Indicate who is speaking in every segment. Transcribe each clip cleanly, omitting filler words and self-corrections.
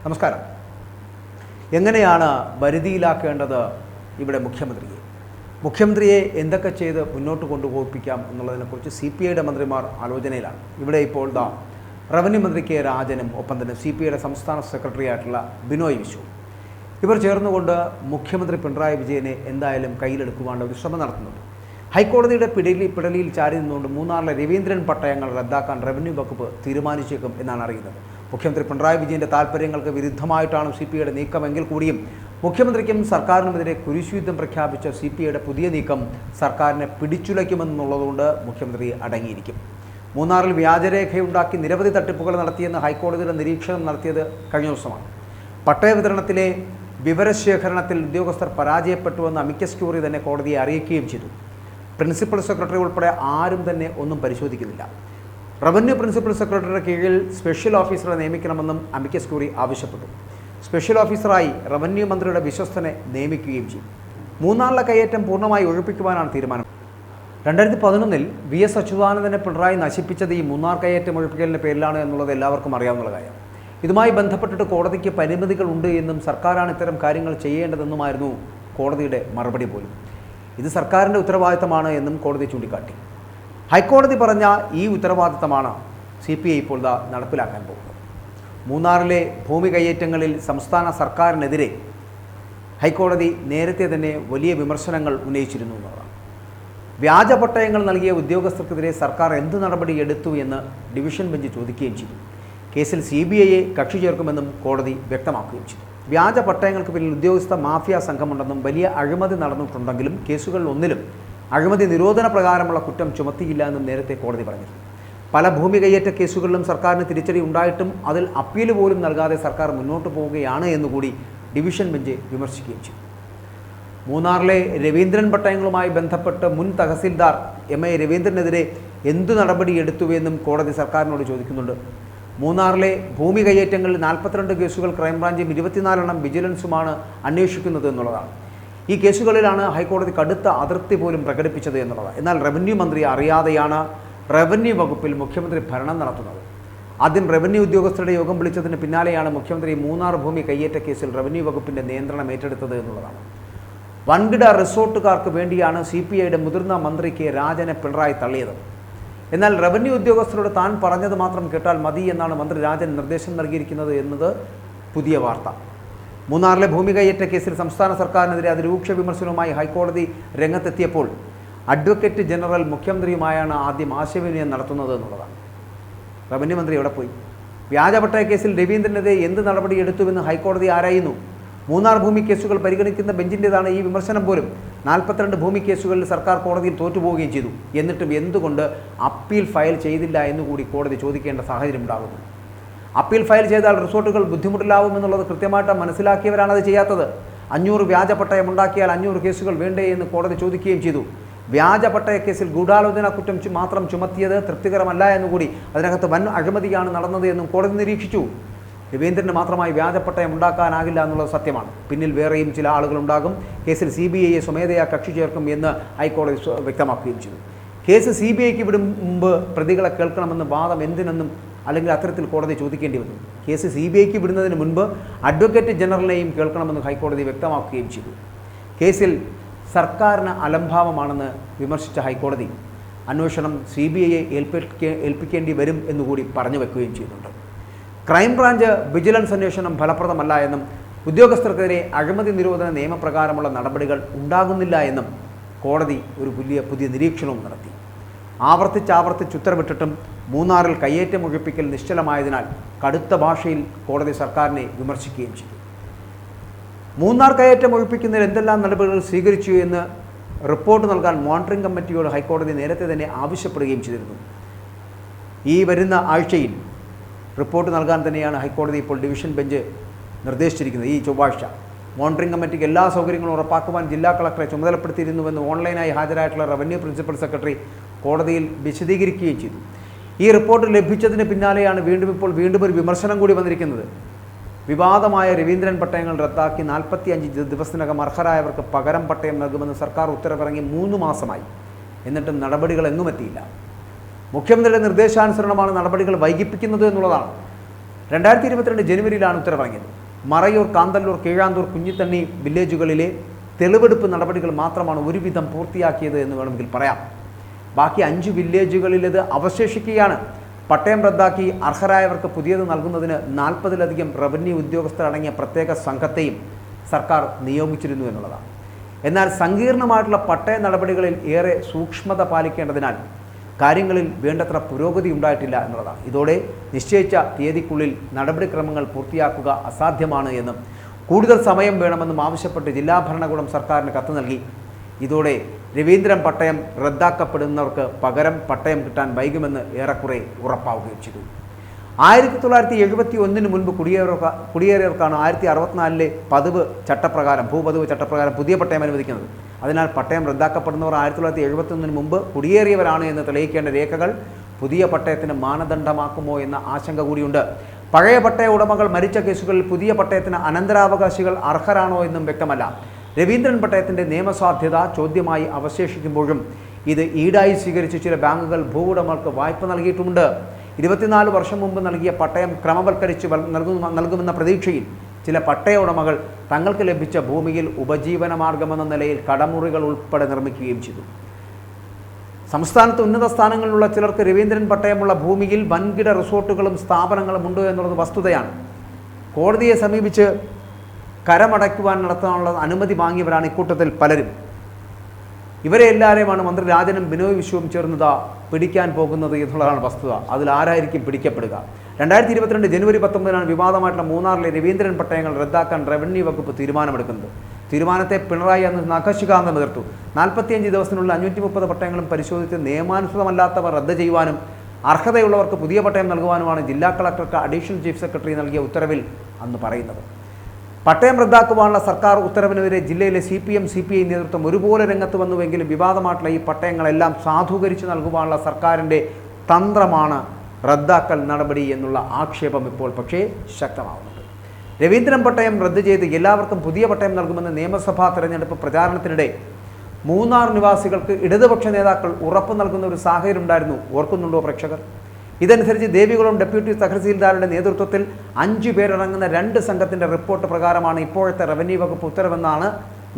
Speaker 1: നമസ്കാരം. എങ്ങനെയാണ് വരുതിയിലാക്കേണ്ടത് ഇവിടെ മുഖ്യമന്ത്രിയെ എന്തൊക്കെ ചെയ്ത് മുന്നോട്ട് കൊണ്ടുപോയിപ്പിക്കാം എന്നുള്ളതിനെക്കുറിച്ച് CPIയുടെ മന്ത്രിമാർ ആലോചനയിലാണ്. ഇവിടെ ഇപ്പോൾ റവന്യൂ മന്ത്രി കെ രാജനും ഒപ്പം തന്നെ CPIയുടെ സംസ്ഥാന സെക്രട്ടറി ആയിട്ടുള്ള ബിനോയ് വിശ്വവും ഇവർ ചേർന്നുകൊണ്ട് മുഖ്യമന്ത്രി പിണറായി വിജയനെ എന്തായാലും കയ്യിലെടുക്കുവാനുള്ള ഒരു ശ്രമം നടത്തുന്നുണ്ട്. ഹൈക്കോടതിയുടെ പിടലിയിൽ ചാരി നിന്നുകൊണ്ട് മൂന്നാറിലെ രവീന്ദ്രൻ പട്ടയങ്ങൾ റദ്ദാക്കാൻ റവന്യൂ വകുപ്പ് തീരുമാനിച്ചേക്കും എന്നാണ് അറിയുന്നത്. മുഖ്യമന്ത്രി പിണറായി വിജയൻ്റെ താൽപ്പര്യങ്ങൾക്ക് വിരുദ്ധമായിട്ടാണ് CPIയുടെ നീക്കമെങ്കിൽ കൂടിയും മുഖ്യമന്ത്രിക്കും സർക്കാരിനുമെതിരെ കുരിശുയുദ്ധം പ്രഖ്യാപിച്ച CPIയുടെ പുതിയ നീക്കം സർക്കാരിനെ പിടിച്ചുലയ്ക്കുമെന്നുള്ളതുകൊണ്ട് മുഖ്യമന്ത്രി അടങ്ങിയിരിക്കും. മൂന്നാറിൽ വ്യാജരേഖയുണ്ടാക്കി നിരവധി തട്ടിപ്പുകൾ നടത്തിയെന്ന് ഹൈക്കോടതിയുടെ നിരീക്ഷണം നടത്തിയത് കഴിഞ്ഞ ദിവസമാണ്. പട്ടയ വിതരണത്തിലെ വിവരശേഖരണത്തിൽ ഉദ്യോഗസ്ഥർ പരാജയപ്പെട്ടുവെന്ന് അമിക്കസ് ക്യൂറി തന്നെ കോടതിയെ അറിയിക്കുകയും ചെയ്തു. പ്രിൻസിപ്പൽ സെക്രട്ടറി ഉൾപ്പെടെ ആരും തന്നെ ഒന്നും പരിശോധിക്കുന്നില്ല. റവന്യൂ പ്രിൻസിപ്പൽ സെക്രട്ടറിയുടെ കീഴിൽ സ്പെഷ്യൽ ഓഫീസറെ നിയമിക്കണമെന്നും അമിക്കസ് ക്യൂറി ആവശ്യപ്പെട്ടു. സ്പെഷ്യൽ ഓഫീസറായി റവന്യൂ മന്ത്രിയുടെ വിശ്വസ്തനെ നിയമിക്കുകയും ചെയ്യും. മൂന്നാറിലെ കയ്യേറ്റം പൂർണ്ണമായി ഒഴിപ്പിക്കുവാനാണ് തീരുമാനം. 2011 VS അച്യുതാനന്ദനെ പിണറായി നശിപ്പിച്ചത് ഈ മൂന്നാർ കയ്യേറ്റം ഒഴിപ്പിക്കലിൻ്റെ പേരിലാണ് എന്നുള്ളത് എല്ലാവർക്കും അറിയാവുന്ന കാര്യം. ഇതുമായി ബന്ധപ്പെട്ടിട്ട് കോടതിക്ക് പരിമിതികളുണ്ട് എന്നും സർക്കാരാണ് ഇത്തരം കാര്യങ്ങൾ ചെയ്യേണ്ടതെന്നുമായിരുന്നു കോടതിയുടെ മറുപടി പോലും. ഇത് സർക്കാരിൻ്റെ ഉത്തരവാദിത്തമാണ് എന്നും കോടതി ചൂണ്ടിക്കാട്ടി. ഹൈക്കോടതി പറഞ്ഞ ഈ ഉത്തരവാദിത്തമാണ് CPI ഇപ്പോൾ നടപ്പിലാക്കാൻ പോകുന്നത്. മൂന്നാറിലെ ഭൂമി കയ്യേറ്റങ്ങളിൽ സംസ്ഥാന സർക്കാരിനെതിരെ ഹൈക്കോടതി നേരത്തെ തന്നെ വലിയ വിമർശനങ്ങൾ ഉന്നയിച്ചിരുന്നു എന്നതാണ്. വ്യാജ പട്ടയങ്ങൾ നൽകിയ ഉദ്യോഗസ്ഥർക്കെതിരെ സർക്കാർ എന്ത് നടപടി എടുത്തു എന്ന് ഡിവിഷൻ ബെഞ്ച് ചോദിക്കുകയും ചെയ്തു. കേസിൽ CBIയെ കക്ഷി ചേർക്കുമെന്നും കോടതി വ്യക്തമാക്കുകയും ചെയ്തു. വ്യാജ പട്ടയങ്ങൾക്ക് പിന്നിൽ ഉദ്യോഗസ്ഥ മാഫിയ സംഘമുണ്ടെന്നും വലിയ അഴിമതി നടന്നിട്ടുണ്ടെങ്കിലും കേസുകളിൽ ഒന്നിലും അഴിമതി നിരോധന പ്രകാരമുള്ള കുറ്റം ചുമത്തിയില്ല എന്നും നേരത്തെ കോടതി പറഞ്ഞിരുന്നു. പല ഭൂമി കയ്യേറ്റ കേസുകളിലും സർക്കാരിന് തിരിച്ചടി ഉണ്ടായിട്ടും അതിൽ അപ്പീൽ പോലും നൽകാതെ സർക്കാർ മുന്നോട്ട് പോവുകയാണ് എന്നുകൂടി ഡിവിഷൻ ബെഞ്ച് വിമർശിക്കുകയും ചെയ്തു. മൂന്നാറിലെ രവീന്ദ്രൻ പട്ടയങ്ങളുമായി ബന്ധപ്പെട്ട് മുൻ തഹസിൽദാർ MA രവീന്ദ്രനെതിരെ എന്തു നടപടിയെടുത്തുവെന്നും കോടതി സർക്കാരിനോട് ചോദിക്കുന്നുണ്ട്. മൂന്നാറിലെ ഭൂമി കയ്യേറ്റങ്ങളിൽ 42 കേസുകൾ ക്രൈംബ്രാഞ്ചും 24 വിജിലൻസുമാണ് അന്വേഷിക്കുന്നത് എന്നുള്ളതാണ്. ഈ കേസുകളിലാണ് ഹൈക്കോടതി കടുത്ത അതൃപ്തി പോലും പ്രകടിപ്പിച്ചത് എന്നുള്ളതാണ്. എന്നാൽ റവന്യൂ മന്ത്രി അറിയാതെയാണ് റവന്യൂ വകുപ്പിൽ മുഖ്യമന്ത്രി ഭരണം നടത്തുന്നത്. ആദ്യം റവന്യൂ ഉദ്യോഗസ്ഥരുടെ യോഗം വിളിച്ചതിന് പിന്നാലെയാണ് മുഖ്യമന്ത്രി മൂന്നാർ ഭൂമി കയ്യേറ്റ കേസിൽ റവന്യൂ വകുപ്പിൻ്റെ നിയന്ത്രണം ഏറ്റെടുത്തത് എന്നുള്ളതാണ്. വൻകിട റിസോർട്ടുകാർക്ക് വേണ്ടിയാണ് CPIയുടെ മുതിർന്ന മന്ത്രി കെ രാജനെ പിണറായി തള്ളിയത്. എന്നാൽ റവന്യൂ ഉദ്യോഗസ്ഥരോട് താൻ പറഞ്ഞത് മാത്രം കേട്ടാൽ മതി എന്നാണ് മന്ത്രി രാജൻ നിർദ്ദേശം നൽകിയിരിക്കുന്നത് എന്നത് പുതിയ വാർത്ത. മൂന്നാറിലെ ഭൂമി കയ്യേറ്റ കേസിൽ സംസ്ഥാന സർക്കാരിനെതിരെ അതിരൂക്ഷ വിമർശനവുമായി ഹൈക്കോടതി രംഗത്തെത്തിയപ്പോൾ അഡ്വക്കേറ്റ് ജനറൽ മുഖ്യമന്ത്രിയുമായാണ് ആദ്യം ആശയവിനിമയം നടത്തുന്നത് എന്നുള്ളതാണ്. റവന്യൂ മന്ത്രി എവിടെ പോയി? വ്യാജപട്ടയ കേസിൽ രവീന്ദ്രനെതിരെ എന്ത് നടപടി എടുത്തുവെന്ന് ഹൈക്കോടതി ആരായുന്നു. മൂന്നാർ ഭൂമി കേസുകൾ പരിഗണിക്കുന്ന ബെഞ്ചിൻ്റേതാണ് ഈ വിമർശനം പോലും. 42 ഭൂമി കേസുകളിൽ സർക്കാർ കോടതിയിൽ തോറ്റുപോവുകയും ചെയ്തു. എന്നിട്ടും എന്തുകൊണ്ട് അപ്പീൽ ഫയൽ ചെയ്തില്ല എന്നുകൂടി കോടതി ചോദിക്കേണ്ട സാഹചര്യം ഉണ്ടാകുന്നു. അപ്പീൽ ഫയൽ ചെയ്താൽ റിസോർട്ടുകൾ ബുദ്ധിമുട്ടിലാവുമെന്നുള്ളത് കൃത്യമായിട്ട് മനസ്സിലാക്കിയവരാണ് അത് ചെയ്യാത്തത്. 500 വ്യാജ പട്ടയം ഉണ്ടാക്കിയാൽ 500 കേസുകൾ വേണ്ടേ എന്ന് കോടതി ചോദിക്കുകയും ചെയ്തു. വ്യാജ പട്ടയ കേസിൽ ഗൂഢാലോചന കുറ്റം മാത്രം ചുമത്തിയത് തൃപ്തികരമല്ല എന്നുകൂടി, അതിനകത്ത് വൻ അഴിമതിയാണ് നടന്നത് എന്നും കോടതി നിരീക്ഷിച്ചു. രവീന്ദ്രന് മാത്രമായി വ്യാജപ്പട്ടയം ഉണ്ടാക്കാനാകില്ല എന്നുള്ളത് സത്യമാണ്. പിന്നിൽ വേറെയും ചില ആളുകളുണ്ടാകും. കേസിൽ CBIയെ സ്വമേധയാ കക്ഷി ചേർക്കും എന്ന് ഹൈക്കോടതി വ്യക്തമാക്കുകയും ചെയ്തു. കേസ് CBIക്ക് വിടും മുമ്പ് പ്രതികളെ കേൾക്കണമെന്ന് വാദം എന്തിനെന്നും അല്ലെങ്കിൽ അത്തരത്തിൽ കോടതി ചോദിക്കേണ്ടി വന്നു. കേസ് CBIക്ക് വിടുന്നതിന് മുൻപ് അഡ്വക്കേറ്റ് ജനറലിനെയും കേൾക്കണമെന്ന് ഹൈക്കോടതി വ്യക്തമാക്കുകയും ചെയ്തു. കേസിൽ സർക്കാരിന് അലംഭാവമാണെന്ന് വിമർശിച്ച ഹൈക്കോടതി അന്വേഷണം CBIയെ ഏൽപ്പിക്കേണ്ടി വരും എന്നുകൂടി പറഞ്ഞു വെക്കുകയും ചെയ്യുന്നുണ്ട്. ക്രൈംബ്രാഞ്ച് വിജിലൻസ് അന്വേഷണം ഫലപ്രദമല്ല എന്നും ഉദ്യോഗസ്ഥർക്കെതിരെ അഴിമതി നിരോധന നിയമപ്രകാരമുള്ള നടപടികൾ ഉണ്ടാകുന്നില്ല എന്നും കോടതി ഒരു പുതിയ നിരീക്ഷണവും നടത്തി. ആവർത്തിച്ച് ഉത്തരവിട്ടിട്ടും മൂന്നാറിൽ കയ്യേറ്റം ഒഴിപ്പിക്കൽ നിശ്ചലമായതിനാൽ കടുത്ത ഭാഷയിൽ കോടതി സർക്കാരിനെ വിമർശിക്കുകയും ചെയ്തു. മൂന്നാർ കയ്യേറ്റം ഒഴിപ്പിക്കുന്നതിൽ എന്തെല്ലാം നടപടികൾ സ്വീകരിച്ചു എന്ന് റിപ്പോർട്ട് നൽകാൻ മോണിറ്ററിംഗ് കമ്മിറ്റിയോട് ഹൈക്കോടതി നേരത്തെ തന്നെ ആവശ്യപ്പെടുകയും ചെയ്തിരുന്നു. ഈ വരുന്ന ആഴ്ചയിൽ റിപ്പോർട്ട് നൽകാൻ തന്നെയാണ് ഹൈക്കോടതി ഇപ്പോൾ ഡിവിഷൻ ബെഞ്ച് നിർദ്ദേശിച്ചിരിക്കുന്നത്. ഈ ചൊവ്വാഴ്ച മോണിറ്ററിംഗ് കമ്മിറ്റിക്ക് എല്ലാ സൗകര്യങ്ങളും ഉറപ്പാക്കുവാൻ ജില്ലാ കളക്ടറെ ചുമതലപ്പെടുത്തിയിരുന്നുവെന്ന് ഓൺലൈനായി ഹാജരായിട്ടുള്ള റവന്യൂ പ്രിൻസിപ്പൽ സെക്രട്ടറി കോടതിയിൽ വിശദീകരിക്കുകയും ചെയ്തു. ഈ റിപ്പോർട്ട് ലഭിച്ചതിന് പിന്നാലെയാണ് വീണ്ടും ഒരു വിമർശനം കൂടി വന്നിരിക്കുന്നത്. വിവാദമായ രവീന്ദ്രൻ പട്ടയങ്ങൾ റദ്ദാക്കി 45 ദിവസത്തിനകം അർഹരായവർക്ക് പകരം പട്ടയം നൽകുമെന്ന് സർക്കാർ ഉത്തരവിറങ്ങി 3 മാസമായി. എന്നിട്ടും നടപടികൾ എങ്ങും എത്തിയില്ല. മുഖ്യമന്ത്രിയുടെ നിർദ്ദേശാനുസരണമാണ് നടപടികൾ വൈകിപ്പിക്കുന്നത് എന്നുള്ളതാണ്. 2022 ജനുവരിയിലാണ് ഉത്തരവിറങ്ങിയത്. മറയൂർ, കാന്തല്ലൂർ, കീഴാന്തൂർ, കുഞ്ഞിത്തണ്ണി വില്ലേജുകളിലെ തെളിവെടുപ്പ് നടപടികൾ മാത്രമാണ് ഒരുവിധം പൂർത്തിയാക്കിയത് എന്ന് വേണമെങ്കിൽ പറയാം. ബാക്കി 5 വില്ലേജുകളിലേത് അവശേഷിക്കുകയാണ്. പട്ടയം റദ്ദാക്കി അർഹരായവർക്ക് പുതിയത് നൽകുന്നതിന് 40-ലധികം റവന്യൂ ഉദ്യോഗസ്ഥരടങ്ങിയ പ്രത്യേക സംഘത്തെയും സർക്കാർ നിയോഗിച്ചിരുന്നു എന്നുള്ളതാണ്. എന്നാൽ സങ്കീർണമായിട്ടുള്ള പട്ടയ നടപടികളിൽ ഏറെ സൂക്ഷ്മത പാലിക്കേണ്ടതിനാൽ കാര്യങ്ങളിൽ വേണ്ടത്ര പുരോഗതി ഉണ്ടായിട്ടില്ല എന്നുള്ളതാണ്. ഇതോടെ നിശ്ചയിച്ച തീയതിക്കുള്ളിൽ നടപടിക്രമങ്ങൾ പൂർത്തിയാക്കുക അസാധ്യമാണ് എന്നും കൂടുതൽ സമയം വേണമെന്നും ആവശ്യപ്പെട്ട് ജില്ലാ ഭരണകൂടം സർക്കാരിന് കത്ത് നൽകി. ഇതോടെ രവീന്ദ്രൻ പട്ടയം റദ്ദാക്കപ്പെടുന്നവർക്ക് പകരം പട്ടയം കിട്ടാൻ വൈകുമെന്ന് ഏറെക്കുറെ ഉറപ്പാവുകയും ചെയ്തു. 1971 മുൻപ് കുടിയേറിയവർക്കാണ് 1964 ഭൂപതിവ് ചട്ടപ്രകാരം പുതിയ പട്ടയം അനുവദിക്കുന്നത്. അതിനാൽ പട്ടയം റദ്ദാക്കപ്പെടുന്നവർ 1971 മുമ്പ് കുടിയേറിയവരാണ് എന്ന് തെളിയിക്കേണ്ട രേഖകൾ പുതിയ പട്ടയത്തിന് മാനദണ്ഡമാക്കുമോ എന്ന ആശങ്ക കൂടിയുണ്ട്. പഴയ പട്ടയ ഉടമകൾ മരിച്ച കേസുകളിൽ പുതിയ പട്ടയത്തിന് അനന്തരാവകാശികൾ അർഹരാണോ എന്നും വ്യക്തമല്ല. രവീന്ദ്രൻ പട്ടയത്തിൻ്റെ നിയമസാധ്യത ചോദ്യമായി അവശേഷിക്കുമ്പോഴും ഇത് ഈടായി സ്വീകരിച്ച് ചില ബാങ്കുകൾ ഭൂവുടമകൾക്ക് വായ്പ നൽകിയിട്ടുമുണ്ട്. 24 വർഷം മുമ്പ് നൽകിയ പട്ടയം ക്രമവൽക്കരിച്ച് നൽകുമെന്ന പ്രതീക്ഷയിൽ ചില പട്ടയ ഉടമകൾ തങ്ങൾക്ക് ലഭിച്ച ഭൂമിയിൽ ഉപജീവന മാർഗമെന്ന നിലയിൽ കടമുറികൾ ഉൾപ്പെടെ നിർമ്മിക്കുകയും ചെയ്തു. സംസ്ഥാനത്ത് ഉന്നത സ്ഥാനങ്ങളിലുള്ള ചിലർക്ക് രവീന്ദ്രൻ പട്ടയമുള്ള ഭൂമിയിൽ വൻകിട റിസോർട്ടുകളും സ്ഥാപനങ്ങളും ഉണ്ട് എന്നുള്ളത് വസ്തുതയാണ്. കോടതിയെ സമീപിച്ച് കരമടയ്ക്കുവാൻ നടത്താനുള്ള അനുമതി വാങ്ങിയവരാണ് ഇക്കൂട്ടത്തിൽ പലരും. ഇവരെ എല്ലാവരെയുമാണ് മന്ത്രി രാജനും ബിനോയ് വിശ്വവും ചേർന്നത് പിടിക്കാൻ പോകുന്നത് എന്നുള്ളതാണ് വസ്തുത. അതിൽ ആരായിരിക്കും പിടിക്കപ്പെടുക? 2022 ജനുവരി 19 വിവാദമായിട്ടുള്ള മൂന്നാറിലെ രവീന്ദ്രൻ പട്ടയങ്ങൾ റദ്ദാക്കാൻ റവന്യൂ വകുപ്പ് തീരുമാനമെടുക്കുന്നത്. തീരുമാനത്തെ പിണറായി അന്ന് നഖശിഖാന്തം എതിർത്തു. 45 ദിവസത്തിനുള്ളിൽ 530 പട്ടയങ്ങളും പരിശോധിച്ച് നിയമാനുസൃതമല്ലാത്തവ റദ്ദ് ചെയ്യുവാനും അർഹതയുള്ളവർക്ക് പുതിയ പട്ടയം നൽകുവാനുമാണ് ജില്ലാ കളക്ടർക്ക് അഡീഷണൽ ചീഫ് സെക്രട്ടറി നൽകിയ ഉത്തരവിൽ അന്ന് പറയുന്നത്. പട്ടയം റദ്ദാക്കുവാനുള്ള സർക്കാർ ഉത്തരവിനെതിരെ ജില്ലയിലെ CPM CPI നേതൃത്വം ഒരുപോലെ രംഗത്ത് വന്നുവെങ്കിലും വിവാദമായിട്ടുള്ള ഈ പട്ടയങ്ങളെല്ലാം സാധൂകരിച്ച് നൽകുവാനുള്ള സർക്കാരിൻ്റെ തന്ത്രമാണ് റദ്ദാക്കൽ നടപടി എന്നുള്ള ആക്ഷേപം ഇപ്പോൾ പക്ഷേ ശക്തമാവുന്നുണ്ട്. രവീന്ദ്രൻ പട്ടയം റദ്ദ് ചെയ്ത് എല്ലാവർക്കും പുതിയ പട്ടയം നൽകുമെന്ന് നിയമസഭാ തെരഞ്ഞെടുപ്പ് പ്രചാരണത്തിനിടെ മൂന്നാർ നിവാസികൾക്ക് ഇടതുപക്ഷ നേതാക്കൾ ഉറപ്പ് നൽകുന്ന ഒരു സാഹചര്യം ഉണ്ടായിരുന്നു. ഓർക്കുന്നുണ്ടോ പ്രേക്ഷകർ? ഇതനുസരിച്ച് ദേവികുളം ഡെപ്യൂട്ടി തഹസീൽദാരുടെ നേതൃത്വത്തിൽ 5 പേരടങ്ങുന്ന 2 സംഘത്തിൻ്റെ റിപ്പോർട്ട് പ്രകാരമാണ് ഇപ്പോഴത്തെ റവന്യൂ വകുപ്പ് ഉത്തരവെന്നാണ്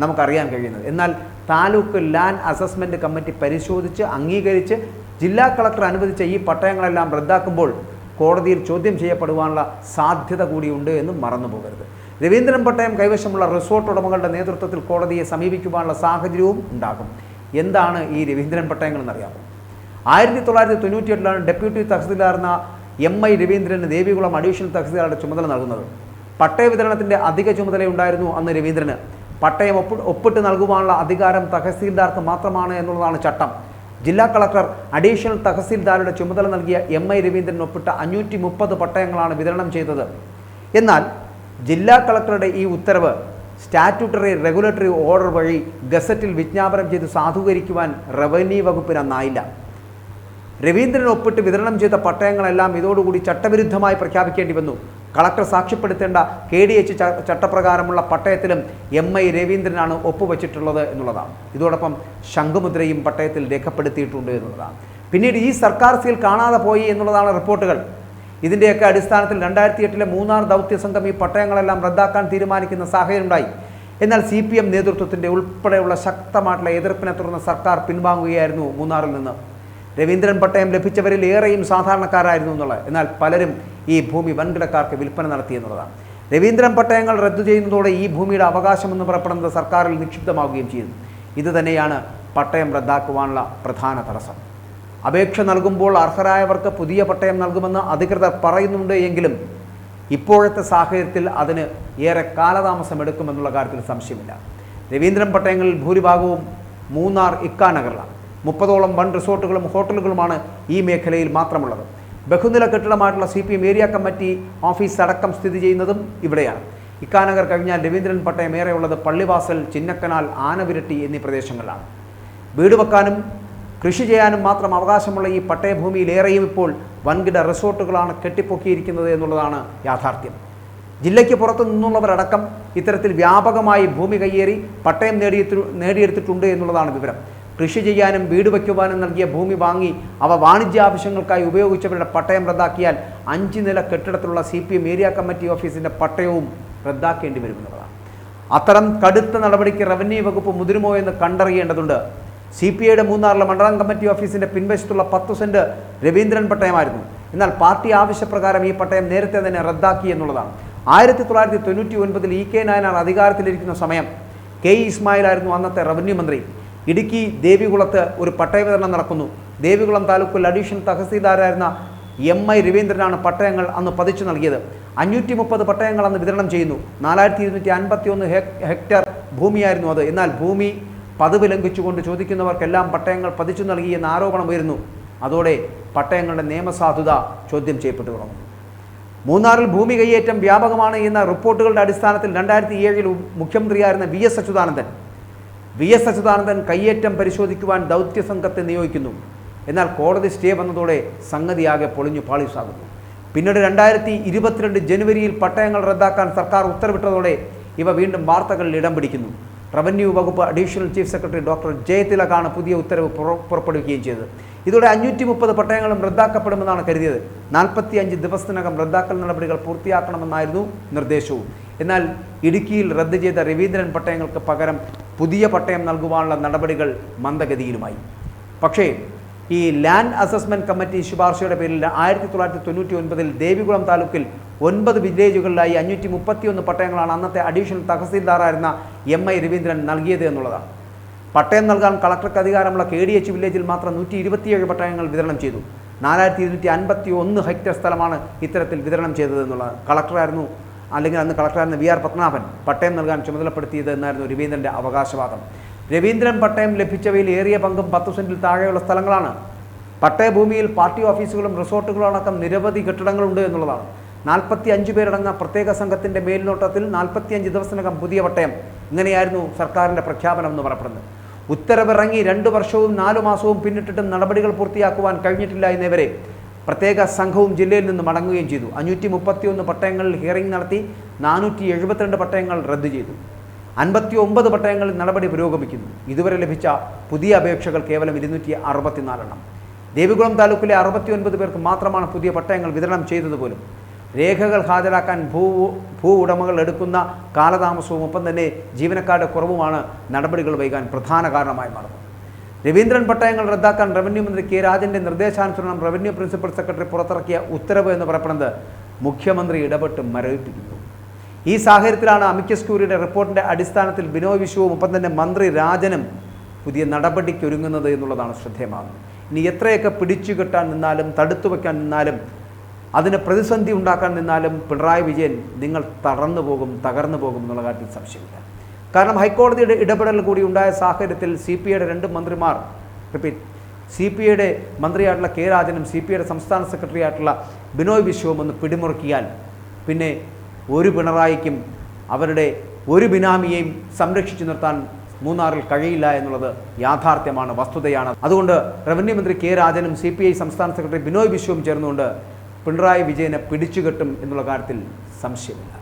Speaker 1: നമുക്കറിയാൻ കഴിയുന്നത്. എന്നാൽ താലൂക്ക് ലാൻഡ് അസസ്മെൻറ്റ് കമ്മിറ്റി പരിശോധിച്ച് അംഗീകരിച്ച് ജില്ലാ കളക്ടർ അനുവദിച്ച ഈ പട്ടയങ്ങളെല്ലാം റദ്ദാക്കുമ്പോൾ കോടതിയിൽ ചോദ്യം ചെയ്യപ്പെടുവാനുള്ള സാധ്യത കൂടിയുണ്ട് എന്നും മറന്നു പോകരുത്. രവീന്ദ്രൻ പട്ടയം കൈവശമുള്ള റിസോർട്ട് ഉടമകളുടെ നേതൃത്വത്തിൽ കോടതിയെ സമീപിക്കുവാനുള്ള സാഹചര്യവും ഉണ്ടാകും. എന്താണ് ഈ രവീന്ദ്രൻ പട്ടയങ്ങൾ എന്നറിയാമോ? 1998 ഡെപ്യൂട്ടി തഹസീൽദാർന്ന MI രവീന്ദ്രന് ദേവികുളം അഡീഷണൽ തഹസീൽദാരുടെ ചുമതല നൽകുന്നത്. പട്ടയ വിതരണത്തിൻ്റെ അധിക ചുമതലയുണ്ടായിരുന്നു അന്ന് രവീന്ദ്രന്. പട്ടയം ഒപ്പിട്ട് നൽകുവാനുള്ള അധികാരം തഹസീൽദാർക്ക് മാത്രമാണ് എന്നുള്ളതാണ് ചട്ടം. ജില്ലാ കളക്ടർ അഡീഷണൽ തഹസീൽദാരുടെ ചുമതല നൽകിയ MI രവീന്ദ്രൻ ഒപ്പിട്ട 530 പട്ടയങ്ങളാണ് വിതരണം ചെയ്തത്. എന്നാൽ ജില്ലാ കളക്ടറുടെ ഈ ഉത്തരവ് സ്റ്റാറ്റ്യൂട്ടറി റെഗുലേറ്ററി ഓർഡർ വഴി ഗസറ്റിൽ വിജ്ഞാപനം ചെയ്ത് സാധൂകരിക്കുവാൻ റവന്യൂ വകുപ്പിന് അന്നായില്ല. രവീന്ദ്രൻ ഒപ്പിട്ട് വിതരണം ചെയ്ത പട്ടയങ്ങളെല്ലാം ഇതോടുകൂടി ചട്ടവിരുദ്ധമായി പ്രഖ്യാപിക്കേണ്ടി വന്നു. കളക്ടർ സാക്ഷ്യപ്പെടുത്തേണ്ട KDH ചട്ടപ്രകാരമുള്ള പട്ടയത്തിലും MI രവീന്ദ്രനാണ് ഒപ്പുവച്ചിട്ടുള്ളത് എന്നുള്ളതാണ്. ഇതോടൊപ്പം ശംഖുമുദ്രയും പട്ടയത്തിൽ രേഖപ്പെടുത്തിയിട്ടുണ്ട് എന്നുള്ളതാണ്. പിന്നീട് ഈ സർക്കാർ സീൽ കാണാതെ പോയി എന്നുള്ളതാണ് റിപ്പോർട്ടുകൾ. ഇതിൻ്റെയൊക്കെ അടിസ്ഥാനത്തിൽ 2008 മൂന്നാർ ദൗത്യ സംഘം ഈ പട്ടയങ്ങളെല്ലാം റദ്ദാക്കാൻ തീരുമാനിക്കുന്ന സാഹചര്യം ഉണ്ടായി. എന്നാൽ CPM നേതൃത്വത്തിൻ്റെ ഉൾപ്പെടെയുള്ള ശക്തമായിട്ടുള്ള എതിർപ്പിനെ തുടർന്ന് സർക്കാർ പിൻവാങ്ങുകയായിരുന്നു മൂന്നാറിൽ നിന്ന്. രവീന്ദ്രൻ പട്ടയം ലഭിച്ചവരിൽ ഏറെയും സാധാരണക്കാരായിരുന്നു എന്നുള്ളത്. എന്നാൽ പലരും ഈ ഭൂമി വൻകിടക്കാർക്ക് വിൽപ്പന നടത്തി എന്നുള്ളതാണ്. രവീന്ദ്രൻ പട്ടയങ്ങൾ റദ്ദു ചെയ്യുന്നതോടെ ഈ ഭൂമിയുടെ അവകാശമെന്ന് പറയപ്പെടുന്നത് സർക്കാരിൽ നിക്ഷിപ്തമാവുകയും ചെയ്യുന്നു. ഇത് തന്നെയാണ് പട്ടയം റദ്ദാക്കുവാനുള്ള പ്രധാന തടസ്സം. അപേക്ഷ നൽകുമ്പോൾ അർഹരായവർക്ക് പുതിയ പട്ടയം നൽകുമെന്ന് അധികൃതർ പറയുന്നുണ്ട് എങ്കിലും ഇപ്പോഴത്തെ സാഹചര്യത്തിൽ അതിന് ഏറെ കാലതാമസം എടുക്കുമെന്നുള്ള കാര്യത്തിൽ സംശയമില്ല. രവീന്ദ്രൻ പട്ടയങ്ങളിൽ ഭൂരിഭാഗവും മൂന്നാർ ഇക്കാനഗറിലാണ്. 30ഓളം വൻ റിസോർട്ടുകളും ഹോട്ടലുകളുമാണ് ഈ മേഖലയിൽ മാത്രമുള്ളത്. ബഹുനില കെട്ടിടമായിട്ടുള്ള CPM ഏരിയ കമ്മിറ്റി ഓഫീസ് അടക്കം സ്ഥിതി ചെയ്യുന്നതും ഇവിടെയാണ്. ഇക്കാനഗർ കഴിഞ്ഞാൽ രവീന്ദ്രൻ പട്ടയം ഏറെയുള്ളത് പള്ളിവാസൽ, ചിന്നക്കനാൽ, ആനവിരട്ടി എന്നീ പ്രദേശങ്ങളിലാണ്. വീട് വെക്കാനും കൃഷി ചെയ്യാനും മാത്രം അവകാശമുള്ള ഈ പട്ടയഭൂമിയിലേറെയും ഇപ്പോൾ വൻകിട റിസോർട്ടുകളാണ് കെട്ടിപ്പൊക്കിയിരിക്കുന്നത് എന്നുള്ളതാണ് യാഥാർത്ഥ്യം. ജില്ലയ്ക്ക് പുറത്തു നിന്നുള്ളവരടക്കം ഇത്തരത്തിൽ വ്യാപകമായി ഭൂമി കയ്യേറി പട്ടയം നേടിയെടുത്തിട്ടുണ്ട് എന്നുള്ളതാണ് വിവരം. കൃഷി ചെയ്യാനും വീട് വയ്ക്കുവാനും നൽകിയ ഭൂമി വാങ്ങി അവ വാണിജ്യ ആവശ്യങ്ങൾക്കായി ഉപയോഗിച്ചവരുടെ പട്ടയം റദ്ദാക്കിയാൽ 5 നില കെട്ടിടത്തിലുള്ള CPM ഏരിയ കമ്മിറ്റി ഓഫീസിൻ്റെ പട്ടയവും റദ്ദാക്കേണ്ടി വരുമെന്നുള്ളതാണ്. അത്തരം കടുത്ത നടപടിക്ക് റവന്യൂ വകുപ്പ് മുതിരുമോ എന്ന് കണ്ടറിയേണ്ടതുണ്ട്. CPIയുടെ മൂന്നാറിലെ മണ്ഡലം കമ്മിറ്റി ഓഫീസിൻ്റെ പിൻവശത്തുള്ള 10 സെന്റ് രവീന്ദ്രൻ പട്ടയമായിരുന്നു. എന്നാൽ പാർട്ടി ആവശ്യപ്രകാരം ഈ പട്ടയം നേരത്തെ തന്നെ റദ്ദാക്കി എന്നുള്ളതാണ്. 1999 EK നായനാർ അധികാരത്തിലിരിക്കുന്ന സമയം K. ഇസ്മായിലായിരുന്നു അന്നത്തെ റവന്യൂ മന്ത്രി. ഇടുക്കി ദേവികുളത്ത് ഒരു പട്ടയ വിതരണം നടക്കുന്നു. ദേവികുളം താലൂക്കിൽ അഡീഷണൽ തഹസീൽദാരായിരുന്ന MI രവീന്ദ്രനാണ് പട്ടയങ്ങൾ അന്ന് പതിച്ചു നൽകിയത്. 530 പട്ടയങ്ങൾ അന്ന് വിതരണം ചെയ്യുന്നു. 4251 ഹെക്ടർ ഭൂമിയായിരുന്നു അത്. എന്നാൽ ഭൂമി പതിവ് ലംഘിച്ചുകൊണ്ട് ചോദിക്കുന്നവർക്കെല്ലാം പട്ടയങ്ങൾ പതിച്ചു നൽകി എന്ന ആരോപണം ഉയരുന്നു. അതോടെ പട്ടയങ്ങളുടെ നിയമസാധുത ചോദ്യം ചെയ്യപ്പെട്ടു തുടങ്ങുന്നു. മൂന്നാറിൽ ഭൂമി കയ്യേറ്റം വ്യാപകമാണ് എന്ന റിപ്പോർട്ടുകളുടെ അടിസ്ഥാനത്തിൽ 2007 മുഖ്യമന്ത്രിയായിരുന്ന വി എസ് അച്യുതാനന്ദൻ കയ്യേറ്റം പരിശോധിക്കുവാൻ ദൗത്യ സംഘത്തെ നിയോഗിക്കുന്നു. എന്നാൽ കോടതി സ്റ്റേ വന്നതോടെ സംഗതിയാകെ പൊളിഞ്ഞു പാളിസാകുന്നു. പിന്നീട് 2022 ജനുവരിയിൽ പട്ടയങ്ങൾ റദ്ദാക്കാൻ സർക്കാർ ഉത്തരവിട്ടതോടെ ഇവ വീണ്ടും വാർത്തകളിൽ ഇടം പിടിക്കുന്നു. റവന്യൂ വകുപ്പ് അഡീഷണൽ ചീഫ് സെക്രട്ടറി ഡോക്ടർ ജയതിലകാണ് പുതിയ ഉത്തരവ് പുറപ്പെടുവിക്കുകയും ചെയ്തത്. ഇതോടെ 530 പട്ടയങ്ങളും റദ്ദാക്കപ്പെടുമെന്നാണ് കരുതിയത്. 45 ദിവസത്തിനകം റദ്ദാക്കൽ നടപടികൾ പൂർത്തിയാക്കണമെന്നായിരുന്നു നിർദ്ദേശവും. എന്നാൽ ഇടുക്കിയിൽ റദ്ദ് ചെയ്ത രവീന്ദ്രൻ പട്ടയങ്ങൾക്ക് പകരം പുതിയ പട്ടയം നൽകുവാനുള്ള നടപടികൾ മന്ദഗതിയിലുമായി. പക്ഷേ ഈ ലാൻഡ് അസസ്മെൻറ്റ് കമ്മിറ്റി ശുപാർശയുടെ പേരിൽ 1999 ദേവികുളം താലൂക്കിൽ 9 വില്ലേജുകളിലായി 531 പട്ടയങ്ങളാണ് അന്നത്തെ അഡീഷണൽ തഹസീൽദാറായിരുന്ന MI രവീന്ദ്രൻ നൽകിയത് എന്നുള്ളതാണ്. പട്ടയം നൽകാൻ കളക്ടർക്ക് അധികാരമുള്ള KDH വില്ലേജിൽ മാത്രം 127 പട്ടയങ്ങൾ വിതരണം ചെയ്തു. 4251 ഹെക്ടർ സ്ഥലമാണ് ഇത്തരത്തിൽ വിതരണം ചെയ്തത് എന്നുള്ളതാണ്. അന്ന് കളക്ടറായിരുന്ന VR പത്മനാഭൻ പട്ടയം നൽകാൻ ചുമതലപ്പെടുത്തിയത് എന്നായിരുന്നു രവീന്ദ്രൻ്റെ അവകാശവാദം. രവീന്ദ്രൻ പട്ടയം ലഭിച്ചവയിൽ ഏറിയ പങ്കും 10 സെന്റിൽ താഴെയുള്ള സ്ഥലങ്ങളാണ്. പട്ടയഭൂമിയിൽ പാർട്ടി ഓഫീസുകളും റിസോർട്ടുകളും അടക്കം നിരവധി കെട്ടിടങ്ങളുണ്ട് എന്നുള്ളതാണ്. 45 പേരടങ്ങുന്ന പ്രത്യേക സംഘത്തിൻ്റെ മേൽനോട്ടത്തിൽ 45 ദിവസത്തിനകം പുതിയ പട്ടയം. ഇങ്ങനെയായിരുന്നു സർക്കാരിൻ്റെ പ്രഖ്യാപനം എന്ന് പറയപ്പെടുന്നത്. ഉത്തരവിറങ്ങി 2 വർഷവും 4 മാസവും പിന്നിട്ടിട്ടും നടപടികൾ പൂർത്തിയാക്കുവാൻ കഴിഞ്ഞിട്ടില്ല എന്നിവരെ പ്രത്യേക സംഘവും ജില്ലയിൽ നിന്ന് മടങ്ങുകയും ചെയ്തു. 531 പട്ടയങ്ങളിൽ ഹിയറിംഗ് നടത്തി 472 പട്ടയങ്ങൾ റദ്ദു ചെയ്തു. 59 പട്ടയങ്ങളിൽ നടപടി പുരോഗമിക്കുന്നു. ഇതുവരെ ലഭിച്ച പുതിയ അപേക്ഷകൾ കേവലം 264 എണ്ണം. ദേവികുളം താലൂക്കിലെ 69 പേർക്ക് മാത്രമാണ് പുതിയ പട്ടയങ്ങൾ വിതരണം ചെയ്തതുപോലും. രേഖകൾ ഹാജരാക്കാൻ ഭൂ ഉടമകൾ എടുക്കുന്ന കാലതാമസവും ഒപ്പം തന്നെ ജീവനക്കാരുടെ കുറവുമാണ് നടപടികൾ വൈകാൻ പ്രധാന കാരണമായി മാറുന്നത്. രവീന്ദ്രൻ പട്ടയങ്ങൾ റദ്ദാക്കാൻ റവന്യൂ മന്ത്രി K. രാജൻ്റെ നിർദ്ദേശാനുസരണം റവന്യൂ പ്രിൻസിപ്പൽ സെക്രട്ടറി പുറത്തിറക്കിയ ഉത്തരവ് എന്ന് പറയപ്പെടുന്നത് മുഖ്യമന്ത്രി ഇടപെട്ട് മരവിപ്പിക്കുന്നു. ഈ സാഹചര്യത്തിലാണ് അമിക്കസ് ക്യൂറിയുടെ റിപ്പോർട്ടിൻ്റെ അടിസ്ഥാനത്തിൽ ബിനോയ് വിശ്വവും ഒപ്പം തന്നെ മന്ത്രി രാജനും പുതിയ നടപടിക്കൊരുങ്ങുന്നത് എന്നുള്ളതാണ് ശ്രദ്ധേയമാകുന്നത്. ഇനി എത്രയൊക്കെ പിടിച്ചു കെട്ടാൻ നിന്നാലും തടുത്തു വയ്ക്കാൻ നിന്നാലും അതിന് പ്രതിസന്ധി ഉണ്ടാക്കാൻ നിന്നാലും പിണറായി വിജയൻ നിങ്ങൾ തകർന്നു പോകും എന്നുള്ള കാര്യത്തിൽ സംശയമില്ല. കാരണം ഹൈക്കോടതിയുടെ ഇടപെടൽ കൂടി ഉണ്ടായ സാഹചര്യത്തിൽ CPIയുടെ 2 മന്ത്രിമാർ CPIയുടെ മന്ത്രിയായിട്ടുള്ള K. രാജനും CPIയുടെ സംസ്ഥാന സെക്രട്ടറി ആയിട്ടുള്ള ബിനോയ് വിശ്വവും ഒന്ന് പിടിമുറുക്കിയാൽ പിന്നെ ഒരു പിണറായിക്കും അവരുടെ ഒരു ബിനാമിയെയും സംരക്ഷിച്ചു നിർത്താൻ മൂന്നാറിൽ കഴിയില്ല എന്നുള്ളത് യാഥാർത്ഥ്യമാണ്, വസ്തുതയാണ്. അതുകൊണ്ട് റവന്യൂ മന്ത്രി K. രാജനും CPI സംസ്ഥാന സെക്രട്ടറി ബിനോയ് വിശ്വവും ചേർന്നുകൊണ്ട് പിണറായി വിജയനെ പിടിച്ചുകെട്ടും എന്നുള്ള കാര്യത്തിൽ സംശയമില്ല.